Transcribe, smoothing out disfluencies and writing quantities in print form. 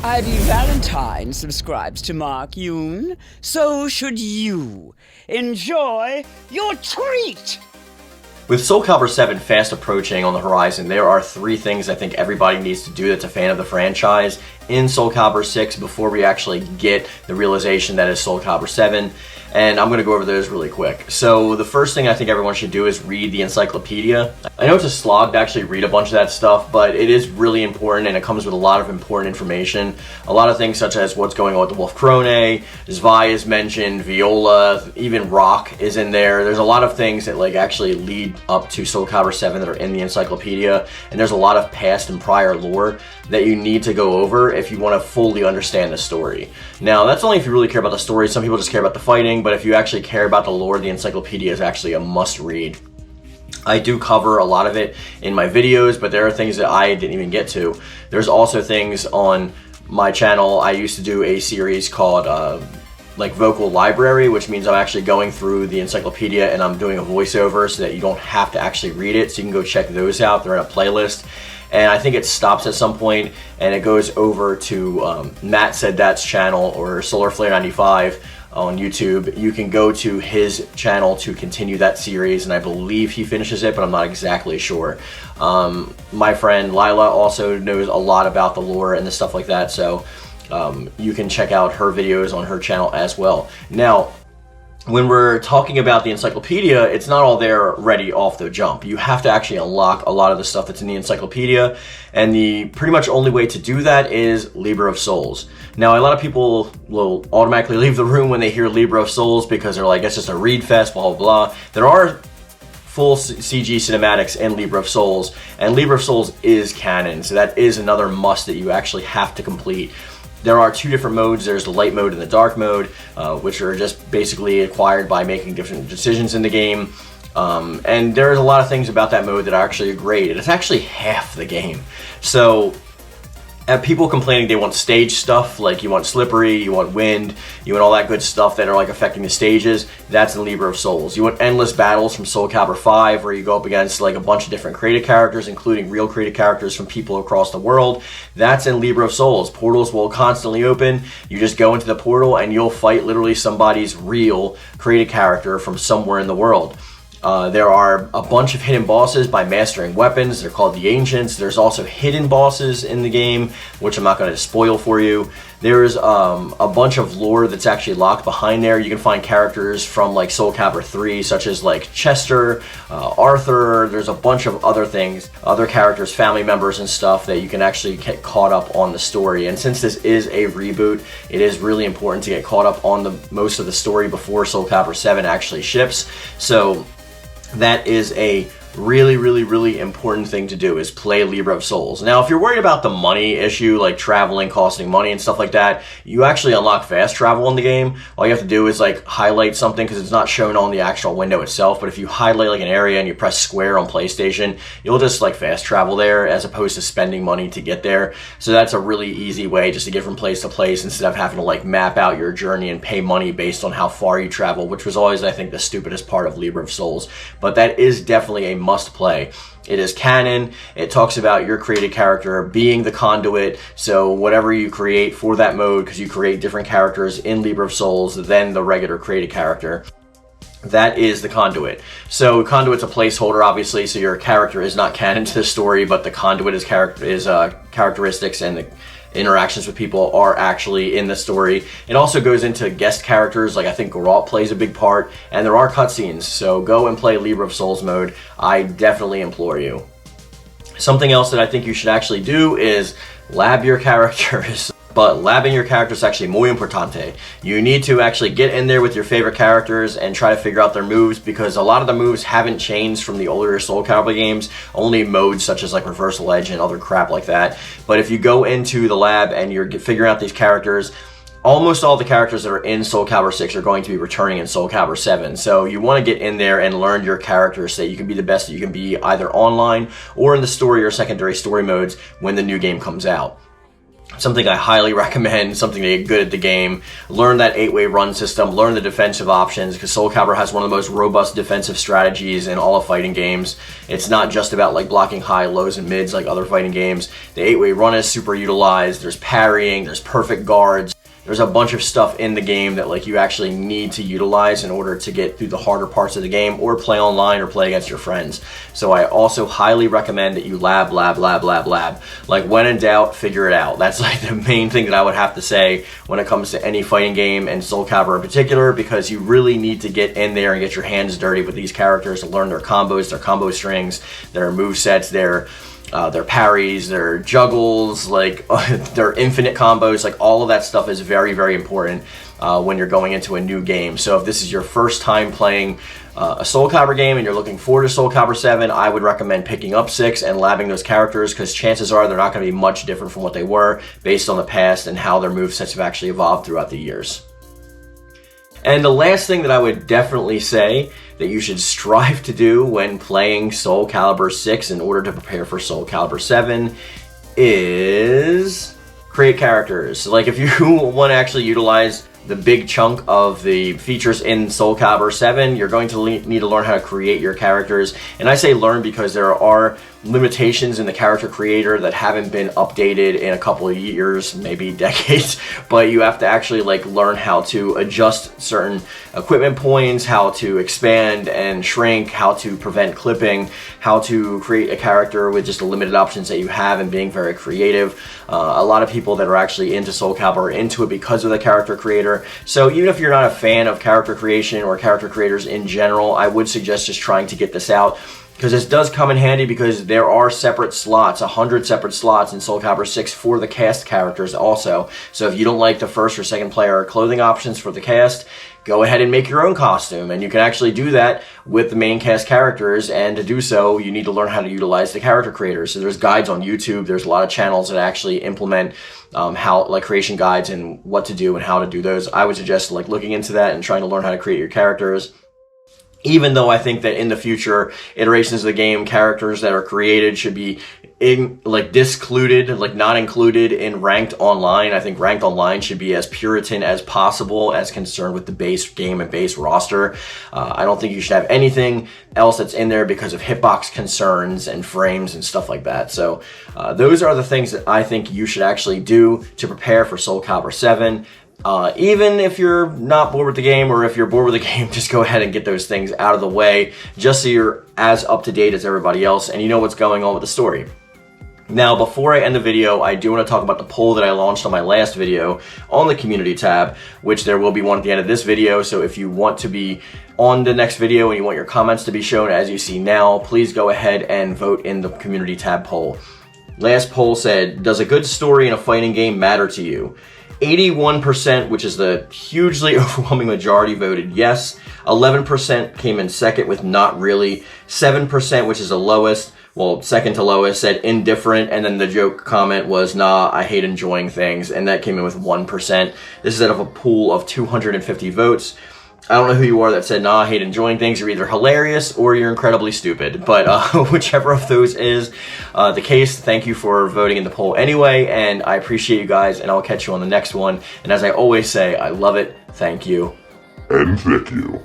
Ivy Valentine subscribes to Mark Yoon, so should you. Enjoy your treat! With Soul Calibur 7 fast approaching on the horizon, there are 3 things I think everybody needs to do that's a fan of the franchise in Soul Calibur 6 before we actually get the realization that is Soul Calibur 7, and I'm going to go over those really quick. So the first thing I think everyone should do is read the Encyclopedia. I know it's a slog to actually read a bunch of that stuff, but it is really important and it comes with a lot of important information. A lot of things such as what's going on with the Wolf Krone, Zwei is mentioned, Viola, even Rock is in there. There's a lot of things that actually lead up to Soul Calibur 7 that are in the Encyclopedia, and there's a lot of past and prior lore that you need to go over if you want to fully understand the story. Now, that's only if you really care about the story. Some people just care about the fighting, but if you actually care about the lore, the Encyclopedia is actually a must-read. I do cover a lot of it in my videos, but there are things that I didn't even get to. There's also things on my channel. I used to do a series called Vocal Library, which means I'm actually going through the Encyclopedia and I'm doing a voiceover so that you don't have to actually read it, so you can go check those out. They're in a playlist. And I think it stops at some point and it goes over to Matt Said That's channel or SolarFlare95 on YouTube. You can go to his channel to continue that series, and I believe he finishes it, but I'm not exactly sure. My friend Lila also knows a lot about the lore and the stuff like that, so you can check out her videos on her channel as well. Now, when we're talking about the Encyclopedia, it's not all there ready off the jump. You have to actually unlock a lot of the stuff that's in the Encyclopedia, and the pretty much only way to do that is Libra of Souls. Now, a lot of people will automatically leave the room when they hear Libra of Souls because they're like, it's just a read fest, blah, blah, blah. There are full CG cinematics in Libra of Souls, and Libra of Souls is canon, so that is another must that you actually have to complete. There are 2 different modes. There's the light mode and the dark mode, which are just basically acquired by making different decisions in the game. And there's a lot of things about that mode that are actually great. It's actually half the game. So, people complaining they want stage stuff, like you want slippery, you want wind, you want all that good stuff that are affecting the stages, that's in Libra of Souls. You want endless battles from Soul Calibur 5 where you go up against a bunch of different created characters, including real created characters from people across the world. That's in Libra of Souls. Portals will constantly open. You just go into the portal and you'll fight literally somebody's real created character from somewhere in the world. There are a bunch of hidden bosses by mastering weapons. They're called the Ancients. There's also hidden bosses in the game, which I'm not going to spoil for you. There's a bunch of lore that's actually locked behind there. You can find characters from Soul Calibur 3, such as Chester, Arthur. There's a bunch of other things, other characters, family members and stuff that you can actually get caught up on the story. And since this is a reboot, it is really important to get caught up on most of the story before Soul Calibur 7 actually ships. So that is a really important thing to do, is play Libra of Souls. Now, if you're worried about the money issue, like traveling costing money and stuff like that, you actually unlock fast travel in the game. All you have to do is highlight something, because it's not shown on the actual window itself, but if you highlight an area and you press square on PlayStation, you'll just fast travel there as opposed to spending money to get there. So that's a really easy way just to get from place to place instead of having to map out your journey and pay money based on how far you travel, which was always, I think, the stupidest part of Libra of Souls. But that is definitely a must play. It is canon. It talks about your created character being the conduit, so whatever you create for that mode, because you create different characters in Libra of Souls than the regular created character, that is the conduit. So conduit's a placeholder, obviously, so your character is not canon to the story, but the conduit is characteristics, and the interactions with people are actually in the story. It also goes into guest characters, I think Geralt plays a big part, and there are cutscenes, so go and play Libra of Souls mode. I definitely implore you. Something else that I think you should actually do is lab your characters. But labbing your character is actually muy importante. You need to actually get in there with your favorite characters and try to figure out their moves, because a lot of the moves haven't changed from the older Soul Calibur games, only modes such as Reversal Edge and other crap like that. But if you go into the lab and you're figuring out these characters, almost all the characters that are in Soul Calibur 6 are going to be returning in Soul Calibur 7. So you want to get in there and learn your characters so that you can be the best that you can be, either online or in the story or secondary story modes when the new game comes out. something I highly recommend, something to get good at the game. Learn that 8-way run system, learn the defensive options, because Soul Calibur has one of the most robust defensive strategies in all of fighting games. It's not just about like blocking high, lows, and mids like other fighting games. The 8-way run is super utilized, there's parrying, there's perfect guards. There's a bunch of stuff in the game that like you actually need to utilize in order to get through the harder parts of the game or play online or play against your friends. So I also highly recommend that you lab. Like when in doubt, figure it out. That's like the main thing that I would have to say when it comes to any fighting game, and Soul Calibur in particular, because you really need to get in there and get your hands dirty with these characters to learn their combos, their combo strings, their movesets, their parries, their juggles, like their infinite combos, like all of that stuff is very, very important when you're going into a new game. So if this is your first time playing a Soul Calibur game and you're looking forward to Soul Calibur 7, I would recommend picking up 6 and labbing those characters, because chances are they're not going to be much different from what they were based on the past and how their movesets have actually evolved throughout the years. And the last thing that I would definitely say that you should strive to do when playing Soul Calibur 6 in order to prepare for Soul Calibur 7 is create characters. Like if you want to actually utilize the big chunk of the features in Soul Calibur 7, you're going to need to learn how to create your characters. And I say learn because there are limitations in the character creator that haven't been updated in a couple of years, maybe decades, but you have to actually like learn how to adjust certain equipment points, how to expand and shrink, how to prevent clipping, how to create a character with just the limited options that you have, and being very creative. A lot of people that are actually into Soul Calibur are into it because of the character creator. So even if you're not a fan of character creation or character creators in general, I would suggest just trying to get this out, because this does come in handy, because there are separate slots, 100 separate slots in Soul Calibur 6 for the cast characters also. So if you don't like the first or second player clothing options for the cast, go ahead and make your own costume, and you can actually do that with the main cast characters. And to do so, you need to learn how to utilize the character creators. So there's guides on YouTube, there's a lot of channels that actually implement how, like, creation guides and what to do and how to do those. I would suggest like looking into that and trying to learn how to create your characters. Even though I think that in the future iterations of the game, characters that are created should be discluded, like not included in ranked online. I think ranked online should be as Puritan as possible, as concerned with the base game and base roster. I don't think you should have anything else that's in there because of hitbox concerns and frames and stuff like that. So those are the things that I think you should actually do to prepare for Soul Calibur 7. Even if you're not bored with the game, or if you're bored with the game, just go ahead and get those things out of the way, just so you're as up to date as everybody else and you know what's going on with the story. Now, before I end the video, I do want to talk about the poll that I launched on my last video on the community tab, which there will be one at the end of this video. So if you want to be on the next video and you want your comments to be shown as you see now, please go ahead and vote in the community tab poll. Last poll said, does a good story in a fighting game matter to you? 81%, which is the hugely overwhelming majority, voted yes. 11% came in second with not really. 7%, which is the lowest, well, second to lowest, said indifferent. And then the joke comment was, nah, I hate enjoying things. And that came in with 1%. This is out of a pool of 250 votes. I don't know who you are that said, nah, I hate enjoying things. You're either hilarious or you're incredibly stupid. But whichever of those is the case, thank you for voting in the poll anyway. And I appreciate you guys, and I'll catch you on the next one. And as I always say, I love it. Thank you. And thank you.